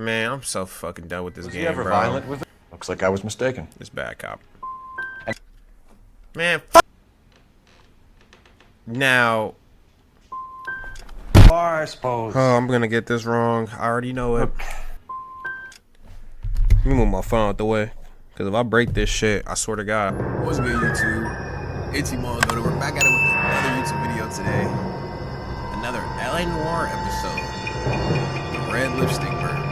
Man, I'm so fucking done with this Was game, he ever bro. violent with it? Looks like I was mistaken. This bad cop. Man, now. I suppose. Oh, I'm gonna get this wrong. I already know it. Let me move my phone out the way. Because if I break this shit, I swear to God. What's good, YouTube? It's xImanGoated. We're back at it with another YouTube video today. Another LA Noire episode. The red lipstick murder, man.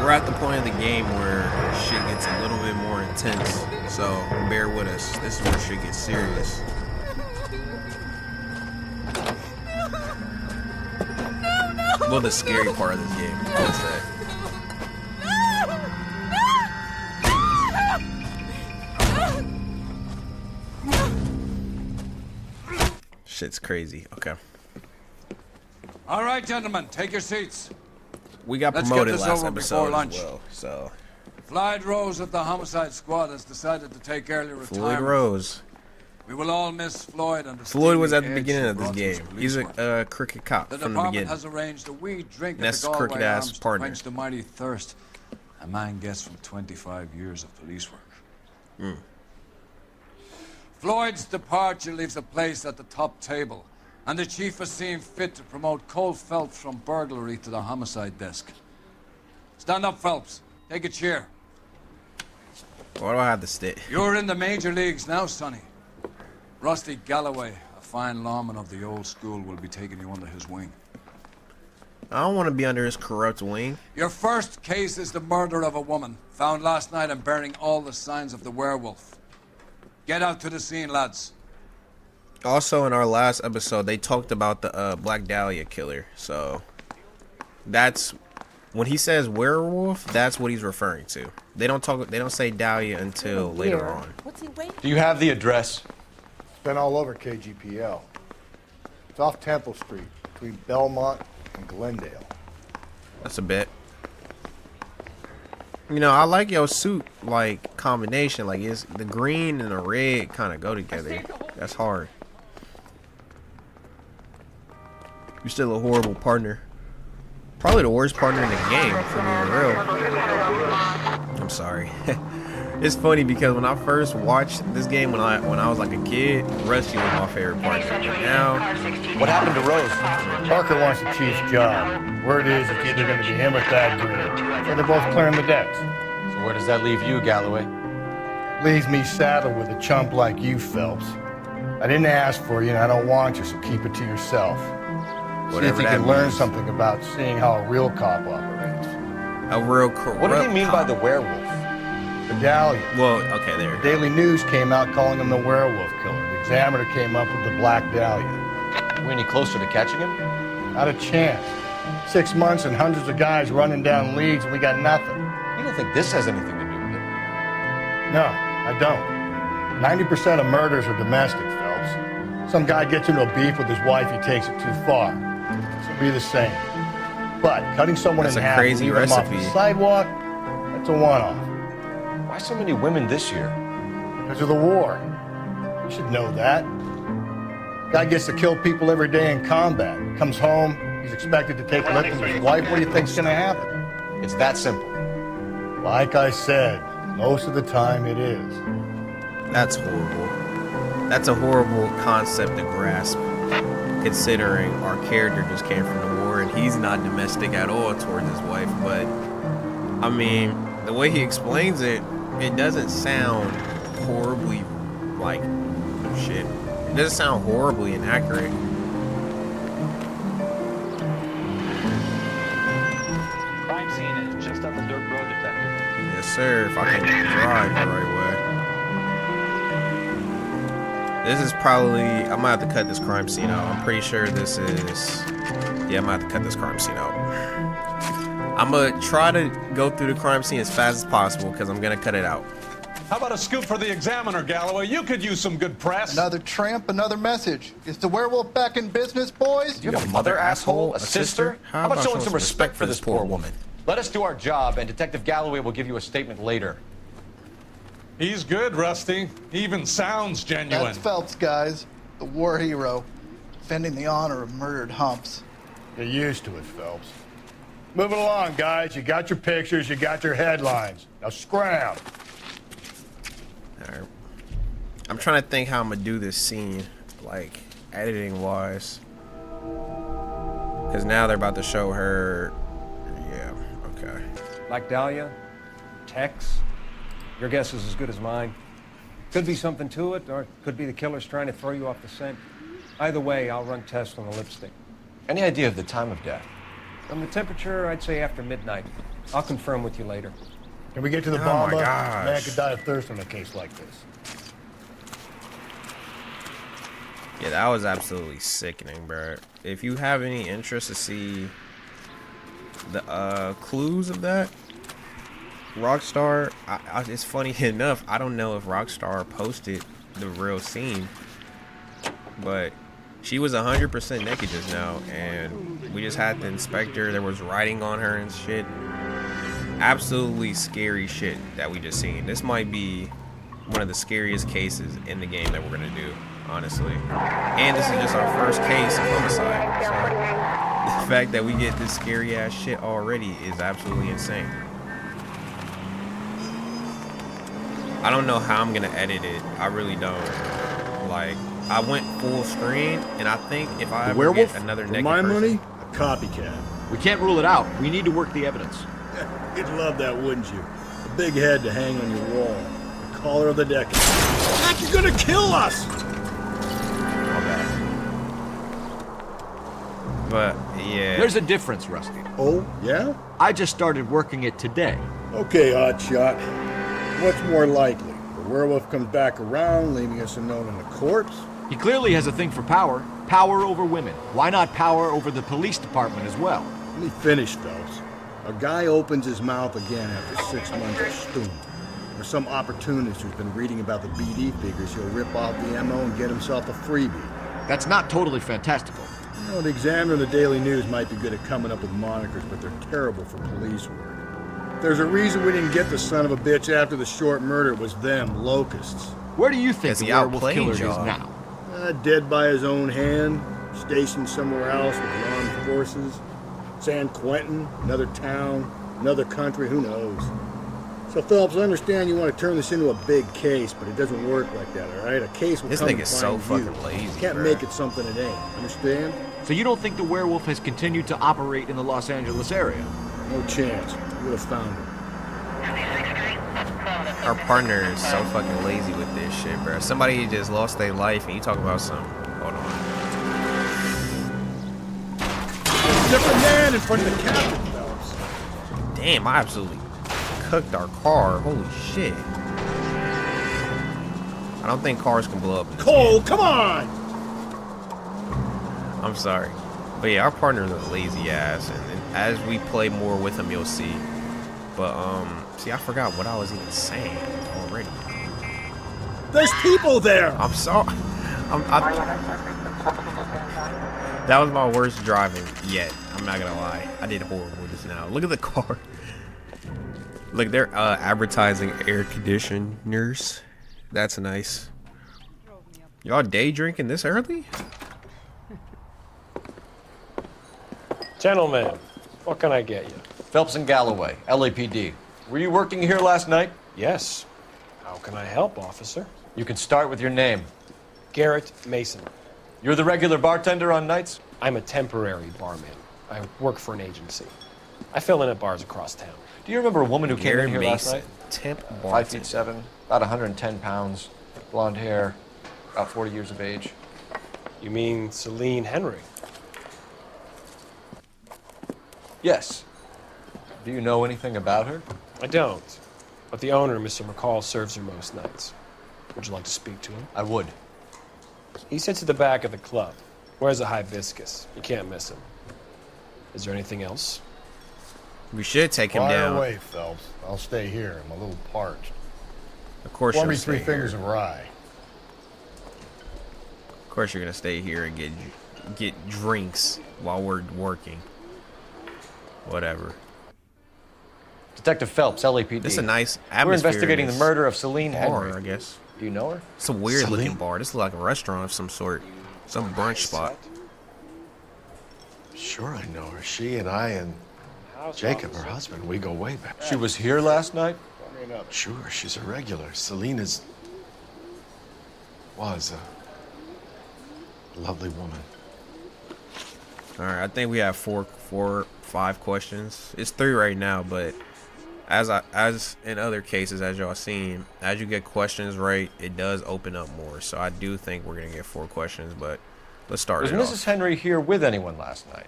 We're at the point of the game where shit gets a little bit more intense. So bear with us. This is where shit gets serious. Well, the scary part of this game, I would say. Shit's crazy. Okay. All right, gentlemen, take your seats. We got Let's promoted get this last over episode before lunch. as well. So, Floyd Rose of the homicide squad has decided to take early retirement. Floyd Rose. We will all miss Floyd and the Floyd was at the steely beginning edge of this brought to his game. police He's work. a crooked cop The from the department beginning. has arranged a wee drink That's at the Galway crooked-ass Arms to partner. quench the mighty thirst a man gets from 25 years of police work. Floyd's departure leaves a place at the top table, and the chief has seen fit to promote Cole Phelps from burglary to the homicide desk. Stand up, Phelps. Take a chair. Why do I have to stay? You're in the major leagues now, Sonny. Rusty Galloway, a fine lawman of the old school, will be taking you under his wing. I don't want to be under his corrupt wing. Your first case is the murder of a woman, found last night and bearing all the signs of the werewolf. Get out to the scene, lads. Also, in our last episode, they talked about the Black Dahlia killer. So, that's when he says werewolf. That's what he's referring to. They don't talk. They don't say Dahlia until later on. What's he waiting? Do you have the address? It's been all over KGPL. It's off Temple Street, between Belmont and Glendale. That's a bit. You know, I like your suit like combination. Like it's the green and the red kind of go together. That's hard. You're still a horrible partner. Probably the worst partner in the game, for being real. I'm sorry. It's funny because when I first watched this game when I was like a kid, Rusty was my favorite partner. But now, What happened to Rose? Parker wants the chief's job. Word is it's either going to be him or Thad Green. So they're both clearing the decks. So where does that leave you, Galloway? Leaves me saddled with a chump like you, Phelps. I didn't ask for you and I don't want you, so keep it to yourself. See if Whatever you that can learn means. something about seeing how a real cop operates. a real corrupt What did he mean by cop. the werewolf? The Dahlia. Well, okay, there. The Daily News came out calling him the werewolf killer. The Examiner came up with the Black Dahlia. Are we any closer to catching him? Not a chance. 6 months and hundreds of guys running down leads and we got nothing. You don't think this has anything to do with it? No, I don't. 90% of murders are domestic, Phelps. Some guy gets into a beef with his wife, he takes it too far. This will be the same. But cutting someone That's in a half crazy and leaving them off recipe. the sidewalk, that's a one-off. Why so many women this year? Because of the war. You should know that. Guy gets to kill people every day in combat. Comes home, he's expected to take a lick from his wife. What do you think's gonna happen? It's that simple. Like I said, most of the time it is. That's horrible. That's a horrible concept to grasp, considering our character just came from the war and he's not domestic at all towards his wife. But I mean, the way he explains it, it doesn't sound horribly like shit. It doesn't sound horribly inaccurate. Crime scene is just up the dirt road, detective. Yes, sir. If I can drive the right way. This is probably. I might have to cut this crime scene out. I'm pretty sure this is. Yeah, I might have to cut this crime scene out. I'm gonna try to go through the crime scene as fast as possible because I'm gonna cut it out. How about a scoop for the Examiner, Galloway? You could use some good press. Another tramp, another message. Is the werewolf back in business, boys? Do you have a mother, asshole? A sister? How about showing some respect for this poor woman? Let us do our job, and Detective Galloway will give you a statement later. He's good, Rusty. He even sounds genuine. That's Phelps, guys. The war hero. Defending the honor of murdered humps. Get used to it, Phelps. Move it along, guys. You got your pictures, you got your headlines. Now scram. Alright. I'm trying to think how I'm gonna do this scene, like, editing-wise. Because now they're about to show her... Yeah, okay. Like Dahlia? Tex? Your guess is as good as mine. Could be something to it, or it could be the killer's trying to throw you off the scent. Either way, I'll run tests on the lipstick. Any idea of the time of death? From the temperature, I'd say after midnight. I'll confirm with you later. Can we get to the Oh bomb? my gosh. Man could die of thirst in a case like this. Yeah, that was absolutely sickening, bro. If you have any interest to see the clues of that, Rockstar, it's funny enough, I don't know if Rockstar posted the real scene, but she was 100% naked just now, and we just had the inspector. There was writing on her and shit. Absolutely scary shit that we just seen. This might be one of the scariest cases in the game that we're gonna do, honestly. And this is just our first case of homicide. So the fact that we get this scary ass shit already is absolutely insane. I don't know how I'm gonna edit it. I really don't. Like, I went full screen, and I think if I ever get another naked my person, money, a copycat. We can't rule it out. We need to work the evidence. You'd love that, wouldn't you? A big head to hang on your wall. The caller of the decade. Heck, you're gonna kill us! my bad. But yeah, There's a difference, Rusty. Oh, yeah? I just started working it today. Okay, Hotshot. What's more likely? The werewolf comes back around, leaving us a note on the corpse? He clearly has a thing for power. Power over women. Why not power over the police department as well? Let me finish, Phelps. A guy opens his mouth again after 6 months of stewing. Or some opportunist who's been reading about the BD figures, he'll rip off the MO and get himself a freebie. That's not totally fantastical. You know, the Examiner and the Daily News might be good at coming up with monikers, but they're terrible for police work. There's a reason we didn't get the son of a bitch after the short murder. It was them, locusts. Where do you think the he werewolf outplayed killer is y'all? now? Dead by his own hand, stationed somewhere else with the armed forces. San Quentin, another town, another country, who knows? So, Phelps, I understand you want to turn this into a big case, but it doesn't work like that, all right? A case will this come nigga's and so find fucking you. lazy. You can't bro. make it something it ain't, understand? So you don't think the werewolf has continued to operate in the Los Angeles area? No chance. You would have found him. Our partner is so fucking lazy with this shit, bro. Somebody just lost their life, and you talk about some. Hold on. Different man in front of the captain, Phelps. Damn, I absolutely cooked our car. Holy shit. I don't think cars can blow up. in this Cole, game. come on! I'm sorry. But yeah, our partner is a lazy ass, and as we play more with him, you'll see. But, see, I forgot what I was even saying already. There's people there! I'm sorry. That was my worst driving yet. I'm not gonna lie. I did horrible just now. Look at the car. Look, they're advertising air conditioners. That's nice. Y'all day drinking this early? Gentlemen, what can I get you? Phelps and Galloway, LAPD. Were you working here last night? Yes. How can I help, officer? You can start with your name. Garrett Mason. You're the regular bartender on nights? I'm a temporary barman. I work for an agency. I fill in at bars across town. Do you remember a woman who came Gary in here last Mason, night? temp 5'7", about 110 pounds, blonde hair, about 40 years of age. You mean Celine Henry? Yes. Do you know anything about her? I don't. But the owner, Mr. McCall, serves her most nights. Would you like to speak to him? I would. He sits at the back of the club. Wears a hibiscus. You can't miss him. Is there anything else? We should take him Fire down. away, Phelps. I'll stay here. I'm a little parched. Of course, Pour you'll me stay 3 fingers here. of rye. Of course, you're gonna stay here and get drinks while we're working. Whatever. Detective Phelps, LAPD. This is a nice atmosphere. We're investigating in the this murder of Celine bar, Henry. I guess. Do you know her? It's a weird looking Celine? bar. This is like a restaurant of some sort. Some brunch spot. Sure I know her. She and I and... Jacob, her husband, we go way back. She was here last night? Sure, she's a regular. Celine was a lovely woman. All right, I think we have five questions. It's 3 right now, but as in other cases, as y'all seen, as you get questions right, it does open up more. So I do think we're gonna get 4 questions, but let's start. Was Mrs. Henry here with anyone last night?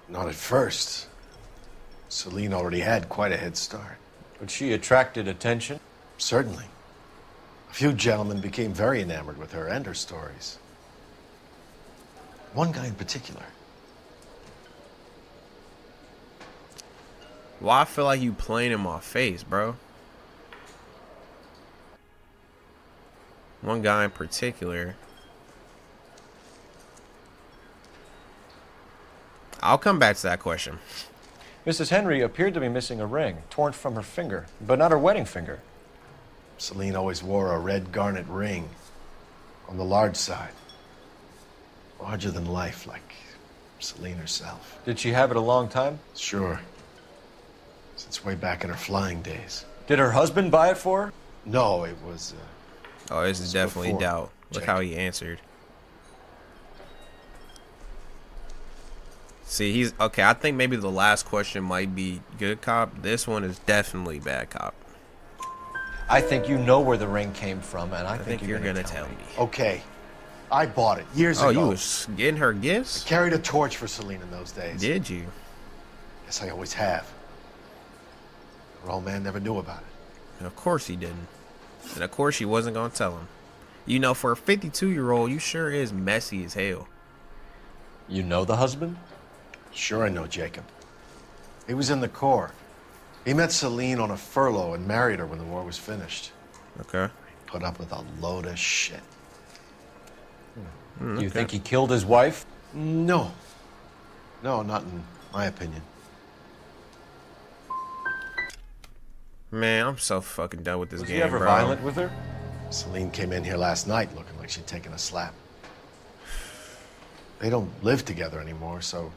Not at first. Celine already had quite a head start. But she attracted attention? Certainly. A few gentlemen became very enamored with her and her stories. One guy in particular. Why I feel like you playing in my face, bro? One guy in particular. I'll come back to that question. Mrs. Henry appeared to be missing a ring, torn from her finger, but not her wedding finger. Celine always wore a red garnet ring on the large side. Larger than life, like Celine herself. Did she have it a long time? Sure. Since way back in her flying days. Did her husband buy it for her? No, it was... oh, this is definitely before. doubt. Look how he answered. See, he's... Okay, I think maybe the last question might be good cop. This one is definitely bad cop. I think you know where the ring came from, and I think you're gonna tell me. Okay. I bought it years ago. Oh, you was getting her gifts? I carried a torch for Celine in those days. Did you? Yes, I always have. Her old man never knew about it. Of course he didn't. And of course she wasn't gonna tell him. You know, for a 52-year-old, you sure is messy as hell. You know the husband? Sure I know Jacob. He was in the Corps. He met Celine on a furlough and married her when the war was finished. Okay. Put up with a load of shit. Do you think he killed his wife? No. No, not in my opinion. Man, I'm so fucking done with this Was game, he ever bro. violent with her? Celine came in here last night looking like she'd taken a slap. They don't live together anymore, so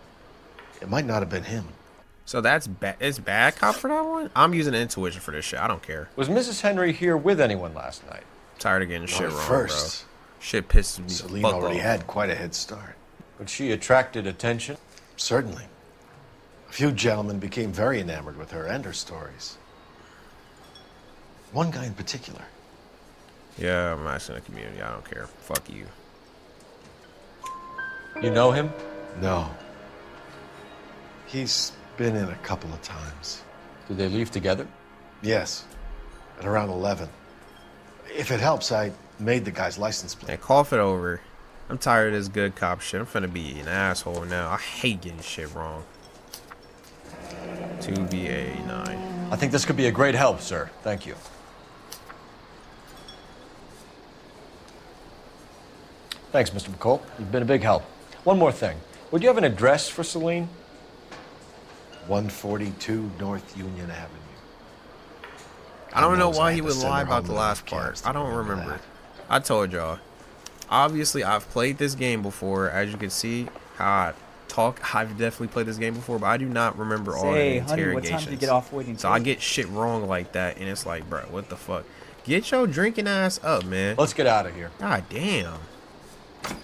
it might not have been him. So that's bad. It's bad cop for that one? I'm using intuition for this shit. I don't care. Was Mrs. Henry here with anyone last night? Tired of getting Not shit at wrong, first. bro. Shit pisses me Celine the fuck already off. had quite a head start. But she attracted attention? Certainly. A few gentlemen became very enamored with her and her stories. One guy in particular. Yeah, I'm asking the community. I don't care. Fuck you. You know him? No. He's been in a couple of times. Did they leave together? Yes. At around 11. If it helps, I made the guy's license plate. And cough it over. I'm tired of this good cop shit. I'm finna be an asshole now. I hate getting shit wrong. 2BA9. I think this could be a great help, sir. Thank you. Thanks, Mr. McCole. You've been a big help. One more thing. Would you have an address for Celine? 142 North Union Avenue. I don't know why I he had to would send lie her about home the with last enough cabs part. to I don't remember. that. I told y'all. Obviously, I've played this game before. As you can see, how I talk. I've definitely played this game before, but I do not remember all the Say, interrogations. honey, what time did you get off waiting? So I get shit wrong like that, and it's like, bro, what the fuck? Get your drinking ass up, man. Let's get out of here. God damn.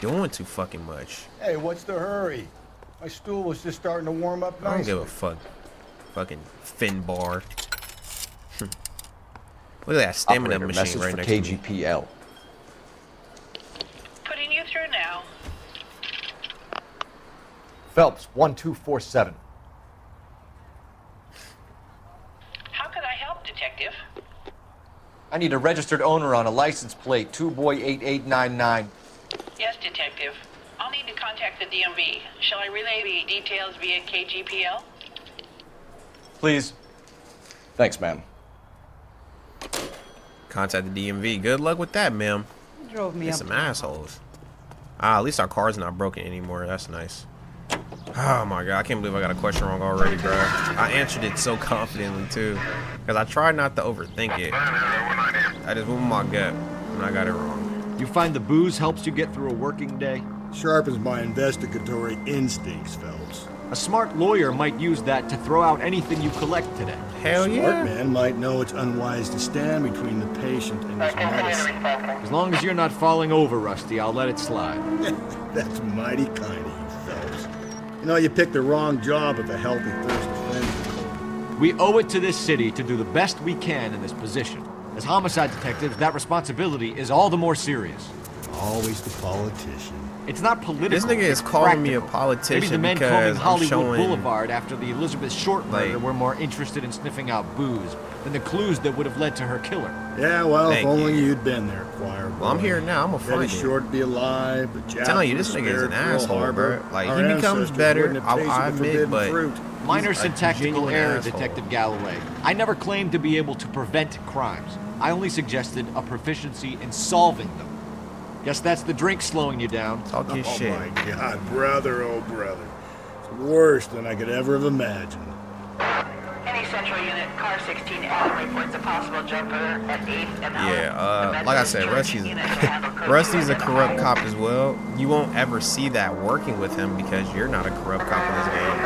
You're doing too fucking much. Hey, what's the hurry? My stool was just starting to warm up I don't nicely. give a fuck. Fucking fin bar. Look at that stamina Operator, machine message right for next to me. KGPL. Putting you through now. Phelps, 1247. How could I help, Detective? I need a registered owner on a license plate, 2boy8899. Yes, Detective. I'll need to contact the DMV. Shall I relay the details via KGPL? Please. Thanks, ma'am. Contact the DMV. Good luck with that, ma'am. Drove me Get up some to assholes. Ah, at least our car's not broken anymore. That's nice. Oh my god, I can't believe I got a question wrong already, bro. I answered it so confidently too, because I tried not to overthink it. I just went with my gut, and I got it wrong. You find the booze helps you get through a working day? Sharpens my investigatory instincts, Phelps. A smart lawyer might use that to throw out anything you collect today. Hell yeah. Smart man might know it's unwise to stand between the patient and his medicine. As long as you're not falling over, Rusty, I'll let it slide. That's mighty kind of you, Phelps. You know, you picked the wrong job if a healthy thirst offender. We owe it to this city to do the best we can in this position. As homicide detectives, that responsibility is all the more serious. Always the politician. It's not political. This nigga is calling me a politician Maybe the men because combing I'm Hollywood showing, Boulevard after the Elizabeth Short murder were more interested in sniffing out booze than the clues that would have led to her killer. Yeah, well, Thank if only you. you'd been there, choir boy. Well, I'm here now. I'm a Betty find it. Short be alive, but Jack I'm telling you, this nigga is an asshole, bro. Like, he becomes better, I admit, but Minor he's a syntactical genuine error, asshole. Detective Galloway. I never claimed to be able to prevent crimes. I only suggested a proficiency in solving them. Guess that's the drink slowing you down. Talk your shit. Oh my God, brother, oh brother. It's worse than I could ever have imagined. Any central unit, car 16 Adam reports a possible jumper at 8th and Yeah, like I said, Rusty's a corrupt cop as well. You won't ever see that working with him because you're not a corrupt cop in this game,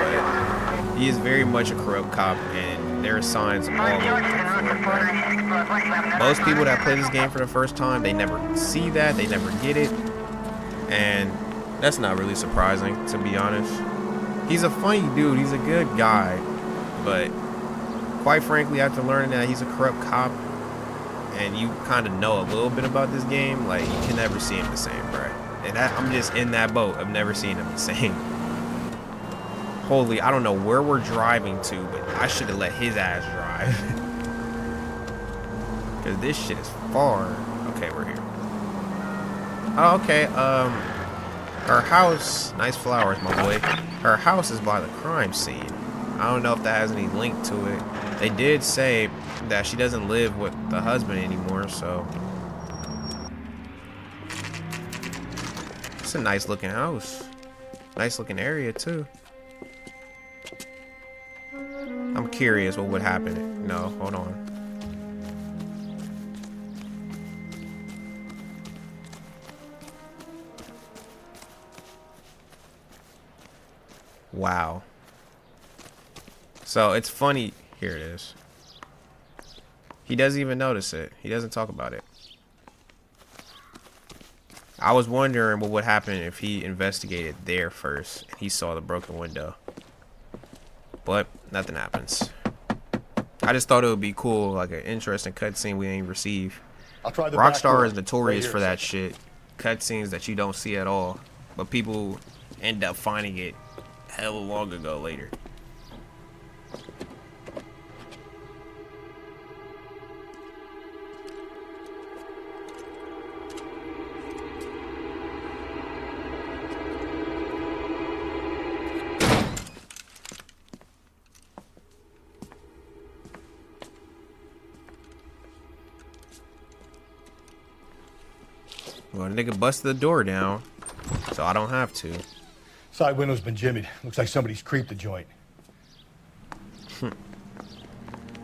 but he is very much a corrupt cop, and there are signs all over him. Most people that play this game for the first time, they never see that, they never get it, and that's not really surprising, to be honest. He's a funny dude, he's a good guy, but quite frankly, after learning that he's a corrupt cop and you kind of know a little bit about this game, like, you can never see him the same, bro. And I'm just in that boat of never seeing him the same. Holy, I don't know where we're driving to, but I should have let his ass drive. Because this shit is far. Okay, we're here. Oh, okay, her house, nice flowers, my boy. Her house is by the crime scene. I don't know if that has any link to it. They did say that she doesn't live with the husband anymore, so. It's a nice looking house. Nice looking area, too. I'm curious what would happen. No, hold on. Wow. So it's funny. Here it is. He doesn't even notice it. He doesn't talk about it. I was wondering what would happen if he investigated there first and he saw the broken window. But nothing happens. I just thought it would be cool, like an interesting cutscene we ain't receive. Rockstar is notorious for that shit. Cutscenes that you don't see at all. But people end up finding it hella long ago later. Well, the nigga busted the door down, so I don't have to. Side window's been jimmied. Looks like somebody's creeped the joint.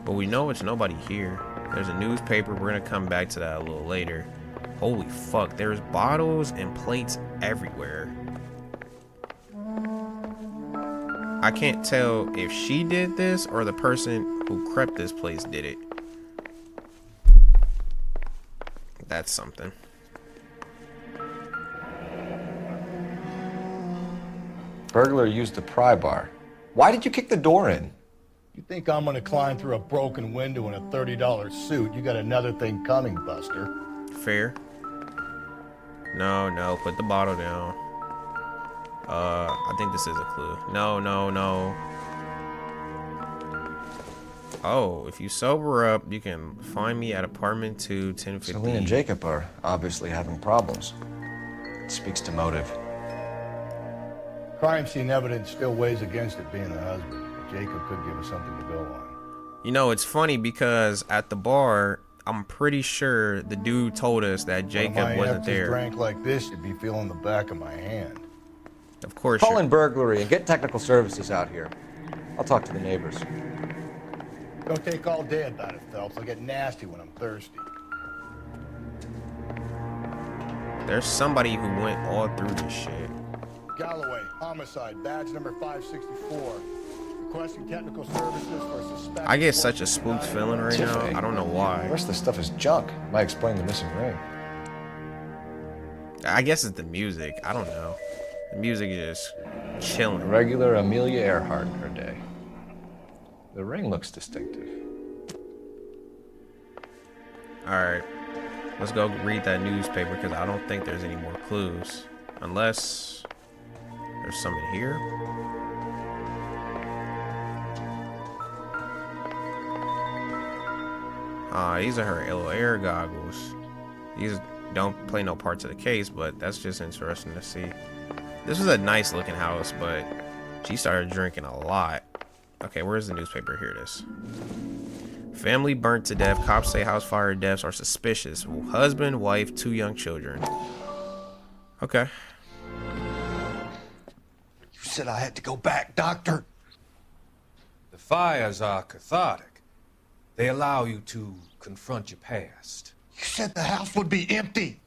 But we know it's nobody here. There's a newspaper. We're gonna come back to that a little later. Holy fuck, there's bottles and plates everywhere. I can't tell if she did this or the person who crept this place did it. That's something. Burglar used the pry bar. Why did you kick the door in? You think I'm gonna climb through a broken window in a $30 suit? You got another thing coming, Buster. Fair. No, put the bottle down. I think this is a clue. No. Oh, if you sober up, you can find me at apartment 2, 1050. Celine and Jacob are obviously having problems. It speaks to motive. Crime scene evidence still weighs against it being the husband. Jacob could give us something to go on. You know, it's funny because at the bar, I'm pretty sure the dude told us that Jacob wasn't there. If I drank like this, you'd be feeling the back of my hand. Of course. Call in burglary and get technical services out here. I'll talk to the neighbors. Don't take all day about it, Phelps. I'll get nasty when I'm thirsty. There's somebody who went all through this shit. Galloway, homicide, badge number 564. Requesting technical services for a suspected... I get such a spooked feeling right now. I don't know why. The rest of the stuff is junk. Might explain the missing ring. I guess it's the music. I don't know. The music is just chilling. Regular Amelia Earhart in her day. The ring looks distinctive. Alright. Let's go read that newspaper because I don't think there's any more clues. Unless there's some in here. These are her little air goggles. These don't play no parts of the case, but that's just interesting to see. This was a nice looking house, but she started drinking a lot. Okay, where's the newspaper? Here it is. Family burnt to death. Cops say house fire deaths are suspicious. Husband, wife, 2 young children. Okay. You said I had to go back, Doctor. The fires are cathartic. They allow you to confront your past. You said the house would be empty.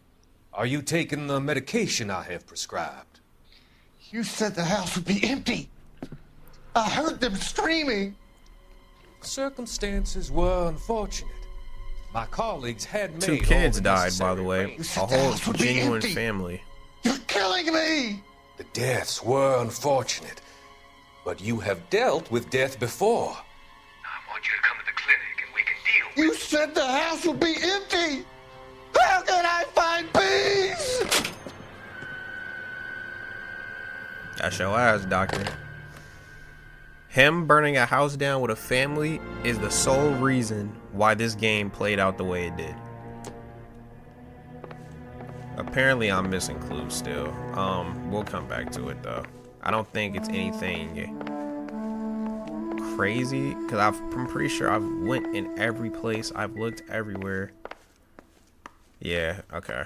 Are you taking the medication I have prescribed? You said the house would be empty. I heard them screaming. Circumstances were unfortunate. My colleagues had made 2 kids died, by the way. A whole genuine family. You're killing me. The deaths were unfortunate, but you have dealt with death before. I want you to come to the clinic and we can deal with it. You said the house would be empty. How can I find peace? That's your ass, doctor. Him burning a house down with a family is the sole reason why this game played out the way it did. Apparently I'm missing clues still. We'll come back to it though. I don't think it's anything crazy because I'm pretty sure I've went in every place. I've looked everywhere. Yeah, okay.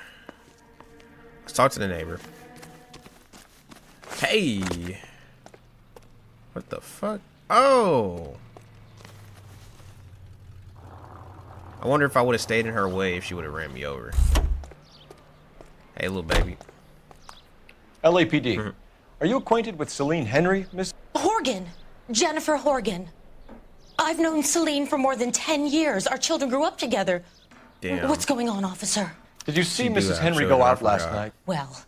Let's talk to the neighbor. Hey! What the fuck? Oh! I wonder if I would have stayed in her way if she would have ran me over. Hey, little baby. LAPD. Are you acquainted with Celine Henry, Miss? Horgan. Jennifer Horgan. I've known Celine for more than 10 years. Our children grew up together. Damn. What's going on, officer? Did you see Mrs. Henry go out last night? Well,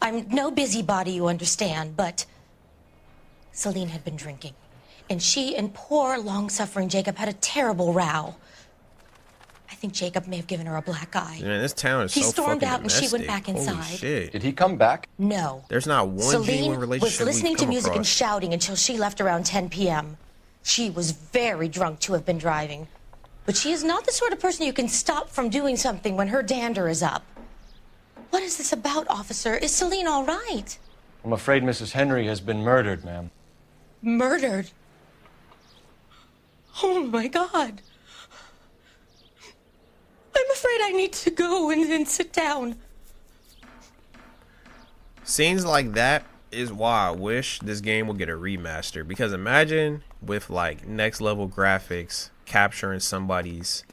I'm no busybody, you understand, but Celine had been drinking. And she and poor, long-suffering Jacob had a terrible row. I think Jacob may have given her a black eye. Man, this town is he so stormed fucking out and she went domestic. back inside. Holy shit. Did he come back? No. There's not one Celine genuine relationship was listening we've to come music and across. shouting until she left around 10 p.m. She was very drunk to have been driving. But she is not the sort of person you can stop from doing something when her dander is up. What is this about, officer? Is Celine all right? I'm afraid Mrs. Henry has been murdered, ma'am. Murdered? Oh, my God. I'm afraid I need to go and sit down. Scenes like that is why I wish this game would get a remaster. Because imagine with like next level graphics capturing somebody's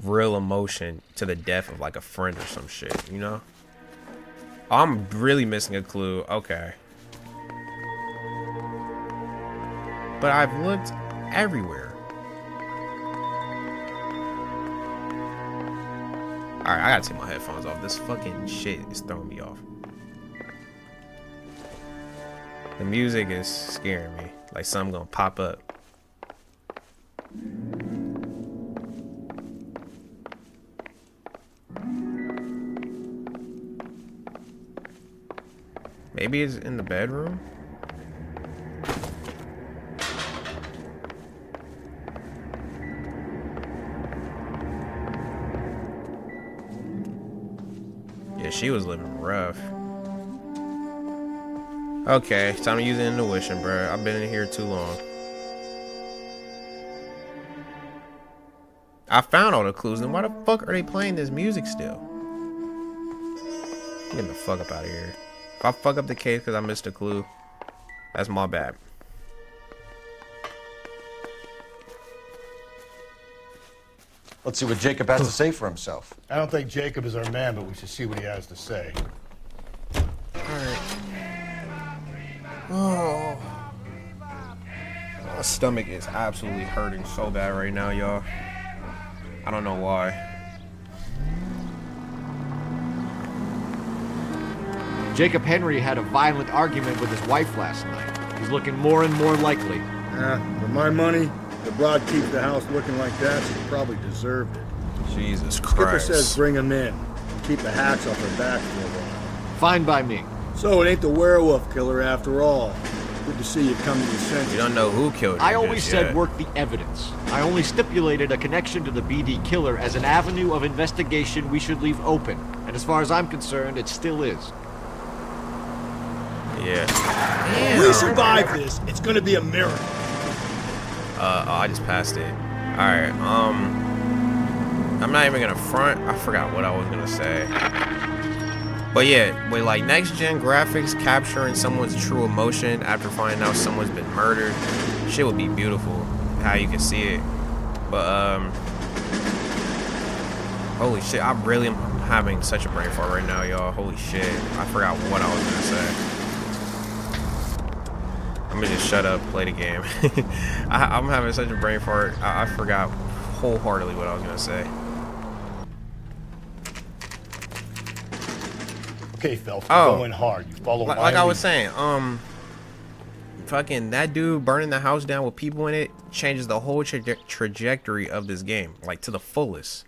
real emotion to the death of like a friend or some shit, you know? I'm really missing a clue. Okay. But I've looked everywhere. Alright, I gotta take my headphones off. This fucking shit is throwing me off. The music is scaring me. Like something gonna pop up. Maybe it's in the bedroom? Yeah, she was living rough. Okay, time to use intuition, bro. I've been in here too long. I found all the clues, then why the fuck are they playing this music still? I'm getting the fuck up out of here. If I fuck up the case because I missed a clue, that's my bad. Let's see what Jacob has to say for himself. I don't think Jacob is our man, but we should see what he has to say. Alright. Oh. My stomach is absolutely hurting so bad right now, y'all. I don't know why. Jacob Henry had a violent argument with his wife last night. He's looking more and more likely. For my money, the broad keeps the house looking like that, she probably deserved it. Jesus Skipper Christ. says bring him in. Keep the hats off her back for a while. Fine by me. So it ain't the werewolf killer after all. Good to see you come to your senses. You don't know who killed her. I always said work the evidence. I only stipulated a connection to the BD killer as an avenue of investigation we should leave open. And as far as I'm concerned, it still is. Yeah. If we survive this, it's gonna be a miracle. I just passed it. Alright, I'm not even gonna front. I forgot what I was gonna say. But yeah, with like next gen graphics capturing someone's true emotion after finding out someone's been murdered, shit would be beautiful. How you can see it. But holy shit, I really am having such a brain fart right now, y'all. Holy shit. I forgot what I was gonna say. I'm gonna just shut up, play the game. I'm having such a brain fart. I forgot wholeheartedly what I was gonna say. Okay, Phelps, going hard. You follow my like I was lead. saying, fucking that dude burning the house down with people in it changes the whole trajectory of this game, like to the fullest.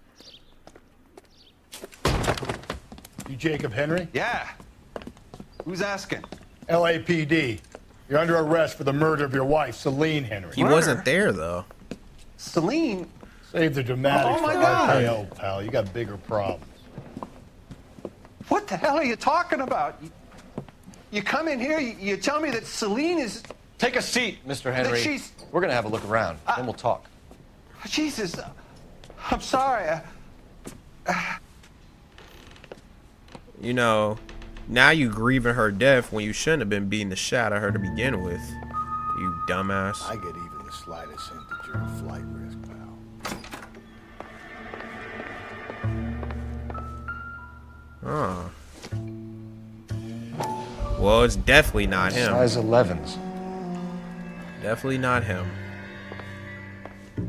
You Jacob Henry? Yeah. Who's asking? LAPD. You're under arrest for the murder of your wife, Celine Henry. He wasn't there though. Celine? Save the dramatics Oh my for God. RKO, pal. You got bigger problems. What the hell are you talking about? You come in here, you tell me that Celine is... Take a seat, Mr. Henry. That she's... We're gonna have a look around, then we'll talk. Jesus, I'm sorry. You know, now you grieving her death when you shouldn't have been beating the shit out of her to begin with. You dumbass. I get even the slightest hint that you're a flight risk, pal. Oh. Well, it's definitely not him. Size 11s. Definitely not him. Do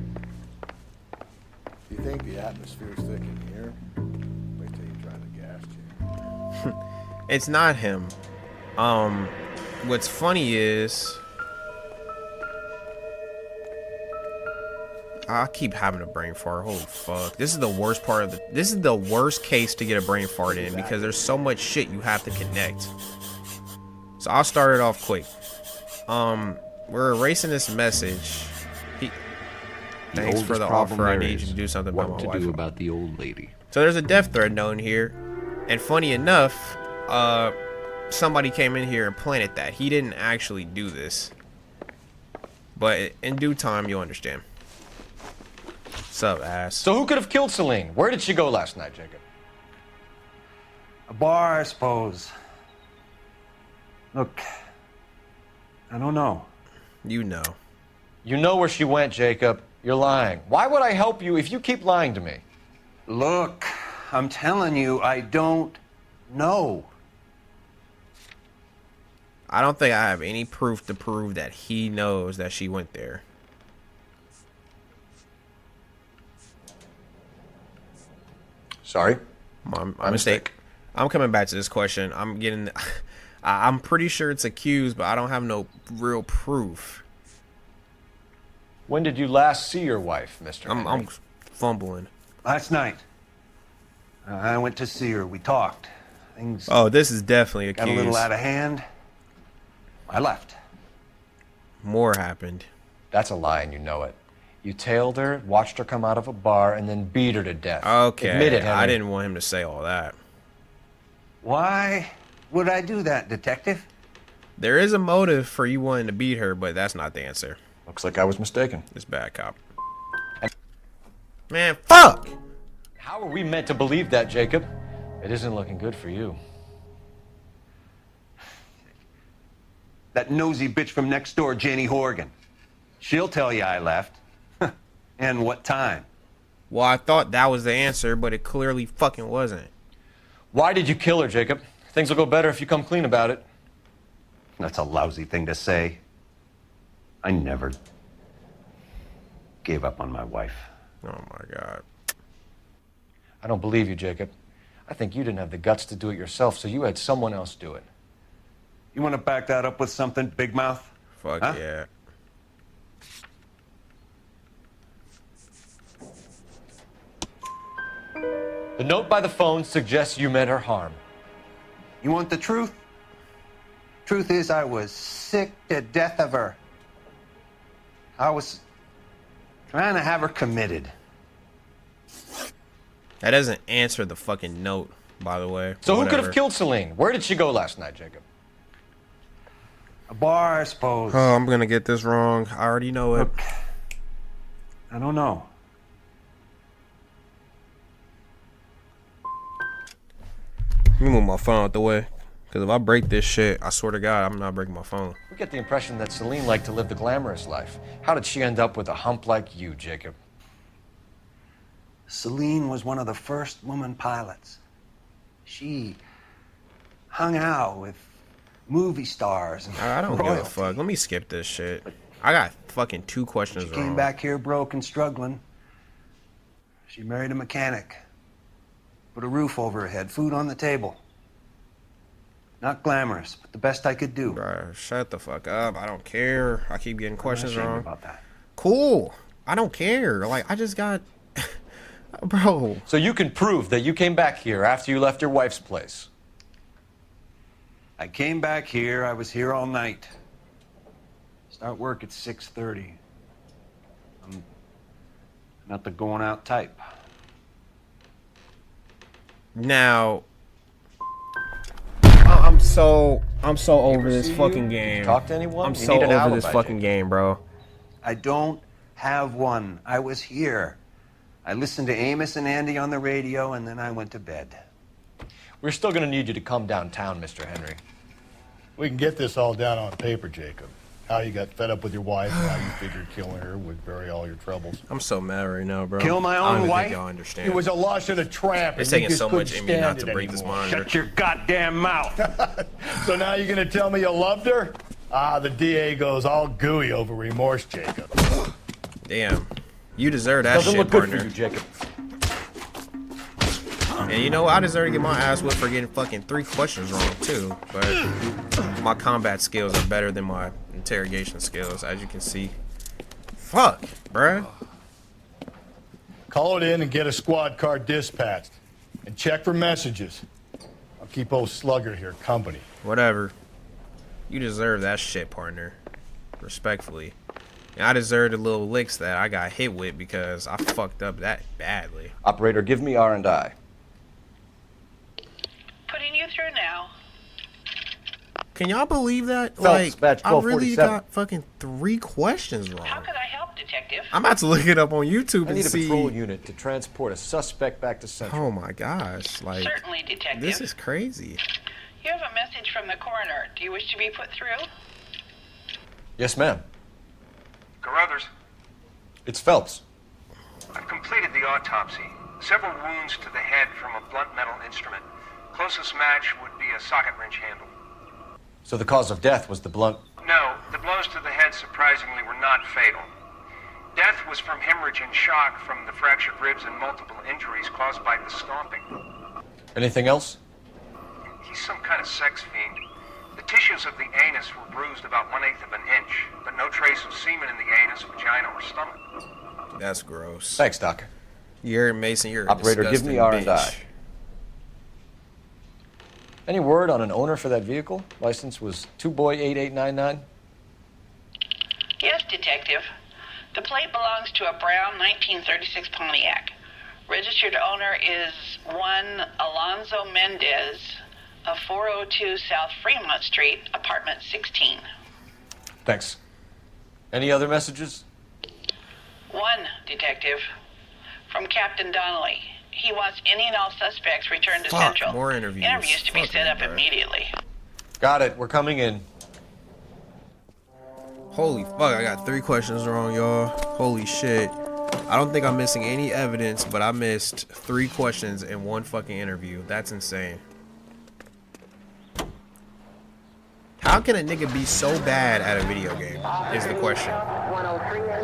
you think the atmosphere's thick in here? Wait till you try the gas chamber. It's not him. What's funny is I keep having a brain fart. Holy fuck. This is the worst part of this is the worst case to get a brain fart in because there's so much shit you have to connect. So I'll start it off quick. We're erasing this message. Thanks for the offer. I need you to do something about my wife. What to do about the old lady. So there's a death threat known here. And funny enough, somebody came in here and planted that. He didn't actually do this. But in due time, you'll understand. Sup, ass? So who could have killed Celine? Where did she go last night, Jacob? A bar, I suppose. Look, I don't know. You know. You know where she went, Jacob. You're lying. Why would I help you if you keep lying to me? Look, I'm telling you, I don't know. I don't think I have any proof to prove that he knows that she went there. Sorry? My mistake. I'm coming back to this question. I'm pretty sure it's accused, but I don't have no real proof. When did you last see your wife, Mr. Henry? I'm fumbling. Last night. I went to see her. We talked. Things Oh, this is definitely accused. got a little out of hand. I left. More happened. That's a lie, and you know it. You tailed her, watched her come out of a bar, and then beat her to death. Okay. Admit it, Henry. I didn't want him to say all that. Why would I do that, Detective? There is a motive for you wanting to beat her, but that's not the answer. Looks like I was mistaken. It's bad cop. Man, fuck! How are we meant to believe that, Jacob? It isn't looking good for you. That nosy bitch from next door, Jenny Horgan. She'll tell you I left. And what time. Well, I thought that was the answer, but it clearly fucking wasn't. Why did you kill her, Jacob? Things will go better if you come clean about it. That's a lousy thing to say. I never gave up on my wife. Oh my God. I don't believe you, Jacob. I think you didn't have the guts to do it yourself, so you had someone else do it. You want to back that up with something, Big Mouth? Fuck Huh? yeah. The note by the phone suggests you meant her harm. You want the truth? Truth is, I was sick to death of her. I was trying to have her committed. That doesn't answer the fucking note, by the way. So who could Whatever. have killed Celine? Where did she go last night, Jacob? A bar, I suppose. Oh, I'm gonna get this wrong. I already know it. Look, I don't know. Let me move my phone out the way. Because if I break this shit, I swear to God, I'm not breaking my phone. We get the impression that Celine liked to live the glamorous life. How did she end up with a hump like you, Jacob? Celine was one of the first woman pilots. She hung out with movie stars and I don't give royalty. a fuck. Let me skip this shit. I got fucking 2 questions She wrong. came back here broke and struggling. She married a mechanic. Put a roof over her head, food on the table. Not glamorous, but the best I could do. Bruh, shut the fuck up. I don't care. I keep getting questions ashamed wrong. about that. Cool. I don't care. Like, I just got... Bro. So you can prove that you came back here after you left your wife's place. I came back here. I was here all night. Start work at 6:30. I'm not the going out type. Now... I'm so over this fucking game. Talk to anyone? I'm You so need an over this alibi, fucking game, bro. I don't have one. I was here. I listened to Amos and Andy on the radio, and then I went to bed. We're still going to need you to come downtown, Mr. Henry. We can get this all down on paper, Jacob. How you got fed up with your wife and how you figured killing her would bury all your troubles. I'm so mad right now, bro. Kill my I don't own even wife? think y'all understand. He was a lush and a tramp. It's and you taking just so much couldn't in me not stand to it break this anymore. monitor. Shut your goddamn mouth. So now you're gonna tell me you loved her? Ah, the DA goes all gooey over remorse, Jacob. Damn. You deserve that Doesn't shit, look good partner. for you, Jacob. And you know, I deserve to get my ass whipped for getting fucking 3 questions wrong, too. But my combat skills are better than my interrogation skills, as you can see. Fuck, bruh. Call it in and get a squad car dispatched. And check for messages. I'll keep old Slugger here company. Whatever. You deserve that shit, partner. Respectfully. And I deserve the little licks that I got hit with because I fucked up that badly. Operator, give me R&I. Putting you through now. Can y'all believe that? Phelps, Like, badge I really 1247. got fucking 3 questions wrong. How could I help, Detective? I'm about to look it up on YouTube I and need a see. patrol unit to transport a suspect back to Central. Oh my gosh! Like, Certainly, Detective. this is crazy. You have a message from the coroner. Do you wish to be put through? Yes, ma'am. Carruthers, It's Phelps. I've completed the autopsy. Several wounds to the head from a blunt metal instrument. Closest match would be a socket wrench handle. So the cause of death was the blunt... No, the blows to the head surprisingly were not fatal. Death was from hemorrhage and shock from the fractured ribs and multiple injuries caused by the stomping. Anything else? He's some kind of sex fiend. The tissues of the anus were bruised about 1/8 of an inch, but no trace of semen in the anus, vagina, or stomach. That's gross. Thanks, Doc. You're Mason. You're a Operator, give me disgusting R&I. bitch. Any word on an owner for that vehicle? License was 2boy8899. Yes, Detective. The plate belongs to a brown 1936 Pontiac. Registered owner is one Alonzo Mendez of 402 South Fremont Street, apartment 16. Thanks. Any other messages? One, Detective. From Captain Donnelly. He wants any and all suspects returned to Fuck, Central. more interviews. Interviews to be Fuck set me, up bro. immediately. Got it. We're coming in. Holy fuck! I got 3 questions wrong, y'all. Holy shit! I don't think I'm missing any evidence, but I missed 3 questions in 1 fucking interview. That's insane. How How can a nigga be so bad at a video game? Is the question.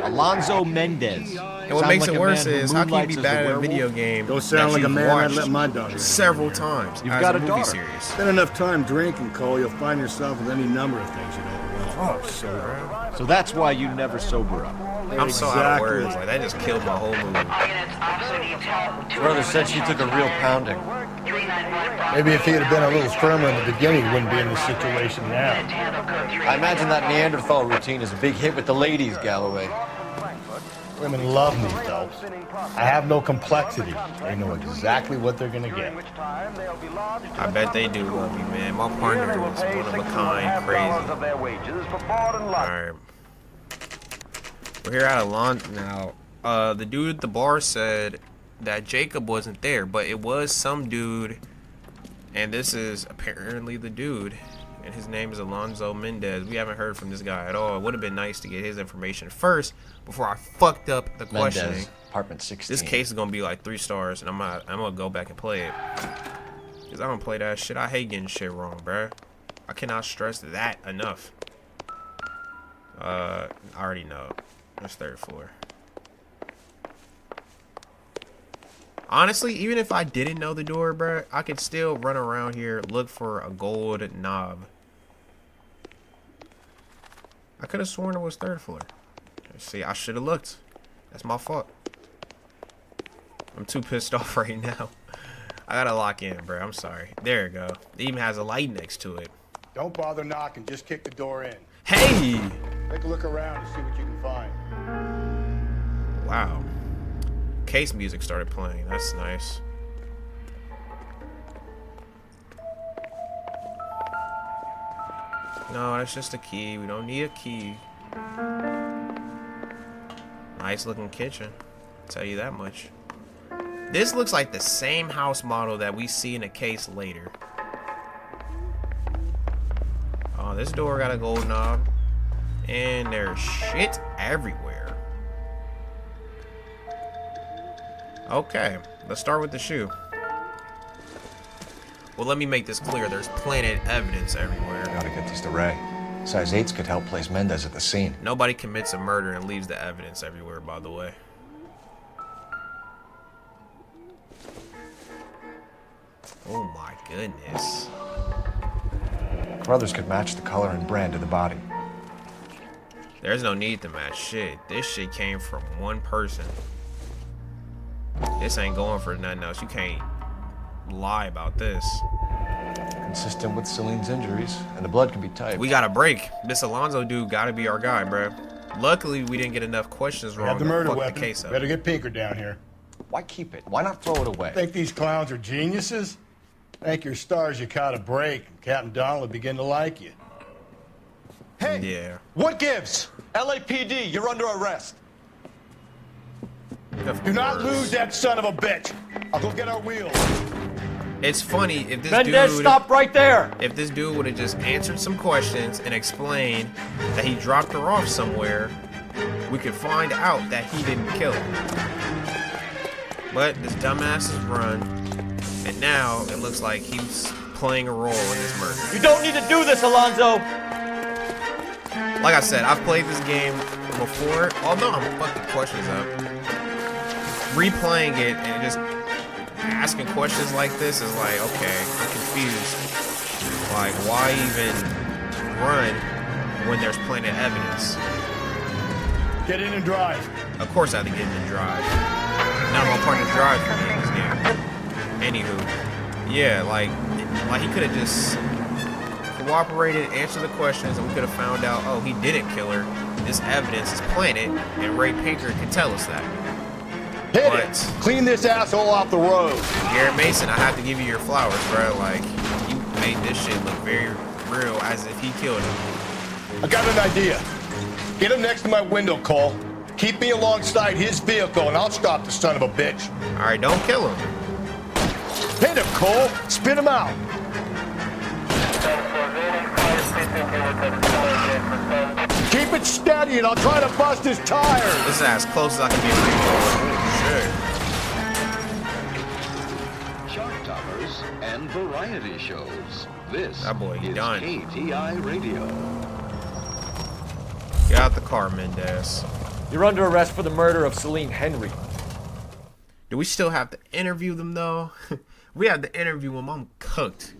Alonzo Mendez. And what makes it worse is, how can you be bad at a video game Don't sound like a man I'd let my daughter. Several times. You've got a movie daughter. Series. Spend enough time drinking, Cole, you'll find yourself with any number of things you don't want. Oh, so bro. So that's why you never sober up. I'm so out of words. Like, that just killed my whole movie. Brother said she took a real pounding. Maybe if he had been a little firmer in the beginning, he wouldn't be in this situation now. I imagine that Neanderthal routine is a big hit with the ladies, Galloway. Women love me, Phelps. I have no complexity. They know exactly what they're gonna get. I bet they do love me, man. My partner is one of a kind, crazy. Alright. We're here at Alon now. The dude at the bar said that Jacob wasn't there, but it was some dude, and this is apparently the dude, and his name is Alonzo Mendez. We haven't heard from this guy at all. It would have been nice to get his information first before I fucked up the questioning. Mendez, apartment 16. This case is gonna be like 3 stars, and I'm gonna go back and play it, cause I don't play that shit. I hate getting shit wrong, bruh. I cannot stress that enough. I already know. It's 3rd floor. Honestly, even if I didn't know the door, bruh, I could still run around here, look for a gold knob. I could have sworn it was 3rd floor. See, I should have looked. That's my fault. I'm too pissed off right now. I gotta lock in, bruh. I'm sorry. There you go. It even has a light next to it. Don't bother knocking, just kick the door in. Hey! Take a look around and see what you can find. Wow. Case music started playing. That's nice. No, that's just a key. We don't need a key. Nice looking kitchen. I'll tell you that much. This looks like the same house model that we see in a case later. Oh, this door got a gold knob. And there's shit everywhere. Okay, let's start with the shoe. Well, let me make this clear. There's planted evidence everywhere. Gotta get these to Ray. Size 8s could help place Mendez at the scene. Nobody commits a murder and leaves the evidence everywhere, by the way. Oh my goodness. Brothers could match the color and brand of the body. There's no need to match shit. This shit came from one person. This ain't going for nothing else. You can't lie about this. Consistent with Celine's injuries, and the blood can be typed. We got a break. This Alonzo dude gotta be our guy, bro. Luckily, we didn't get enough questions wrong. Have the murder to fuck weapon. The case up. Better get Pinker down here. Why keep it? Why not throw it away? Think these clowns are geniuses? Thank your stars you caught a break, and Captain Donald will begin to like you. Hey! Yeah. What gives? LAPD, you're under arrest. Do not lose that son of a bitch. I'll go get our wheels. It's funny if this Mendez, dude... stop right there! If this dude would have just answered some questions and explained that he dropped her off somewhere, we could find out that he didn't kill her. But this dumbass has run, and now it looks like he's playing a role in this murder. You don't need to do this, Alonzo! Like I said, I've played this game before, although I'm fucking questions up. Replaying it and just asking questions like this is like, okay, I'm confused. Like, why even run when there's plenty of evidence? Get in and drive. Of course I have to get in and drive. Now my partner drive for me in this game. Anywho, yeah, like he could have just cooperated, answered the questions, and we could have found out, oh, he didn't kill her. This evidence is planted, and Ray Pinker can tell us that. Hit it! Clean this asshole off the road. Garrett Mason, I have to give you your flowers, bro. Like, you made this shit look very real, as if he killed him. I got an idea. Get him next to my window, Cole. Keep me alongside his vehicle, and I'll stop the son of a bitch. All right, don't kill him. Hit him, Cole. Spin him out. Keep it steady, and I'll try to bust his tires. This is as close as I can get. Shot toppers and variety shows. This that boy is done. KTI Radio. Get out the car, Mendez. You're under arrest for the murder of Celine Henry. Do we still have to interview them, though? We have to interview them. I'm cooked.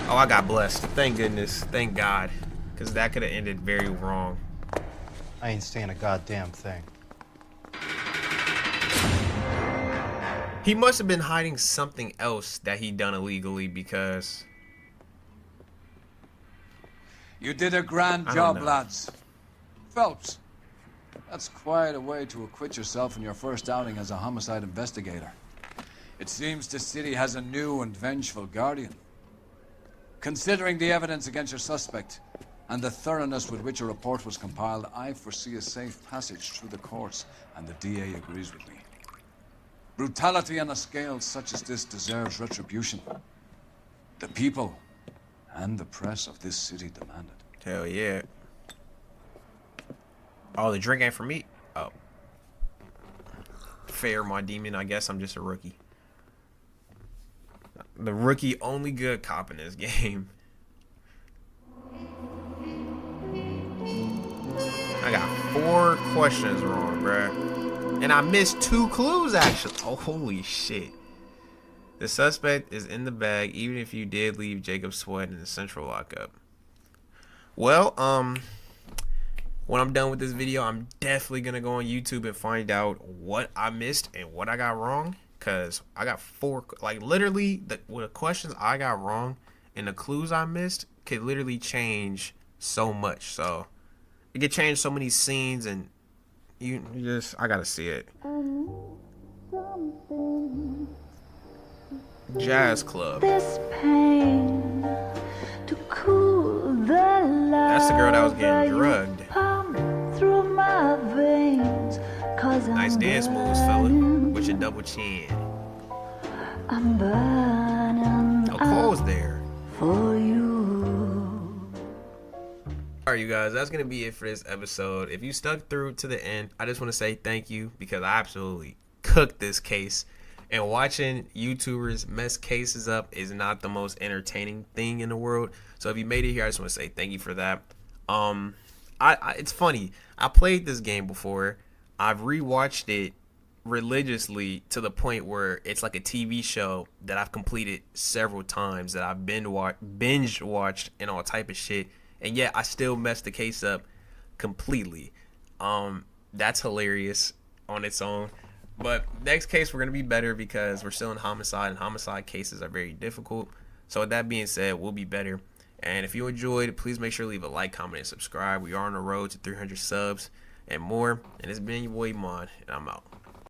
Oh, I got blessed. Thank goodness. Thank God. Because that could have ended very wrong. I ain't saying a goddamn thing. He must have been hiding something else that he done illegally because... You did a grand job, lads. Phelps, that's quite a way to acquit yourself in your first outing as a homicide investigator. It seems the city has a new and vengeful guardian. Considering the evidence against your suspect and the thoroughness with which a report was compiled, I foresee a safe passage through the courts, and the DA agrees with me. Brutality on a scale such as this deserves retribution. The people and the press of this city demand it. Hell yeah. Oh, the drink ain't for me? Oh. Fair, my demon. I guess I'm just a rookie. The rookie only good cop in this game. I got 4 questions wrong, bruh. And I missed 2 clues, actually. Oh, holy shit. The suspect is in the bag, even if you did leave Jacob Sweat in the central lockup. Well, when I'm done with this video, I'm definitely going to go on YouTube and find out what I missed and what I got wrong. Because I got 4, like literally, the questions I got wrong and the clues I missed could literally change so much. So, it could change so many scenes and you just, I got to see it. Jazz Club. That's the girl that was getting drugged. Nice dance moves, fella, with your double chin. Oh, Cole's there. For you. Alright, you guys, that's gonna be it for this episode. If you stuck through to the end, I just want to say thank you because I absolutely cooked this case. And watching YouTubers mess cases up is not the most entertaining thing in the world. So if you made it here, I just want to say thank you for that. It's funny. I played this game before. I've rewatched it religiously to the point where it's like a TV show that I've completed several times, that I've binge watched and all type of shit, and yet I still messed the case up completely. That's hilarious on its own. But next case we're gonna be better because we're still in homicide, and homicide cases are very difficult. So with that being said, we'll be better. And if you enjoyed, please make sure to leave a like, comment, and subscribe. We are on the road to 300 subs and more. And it's been your boy Mon, and I'm out.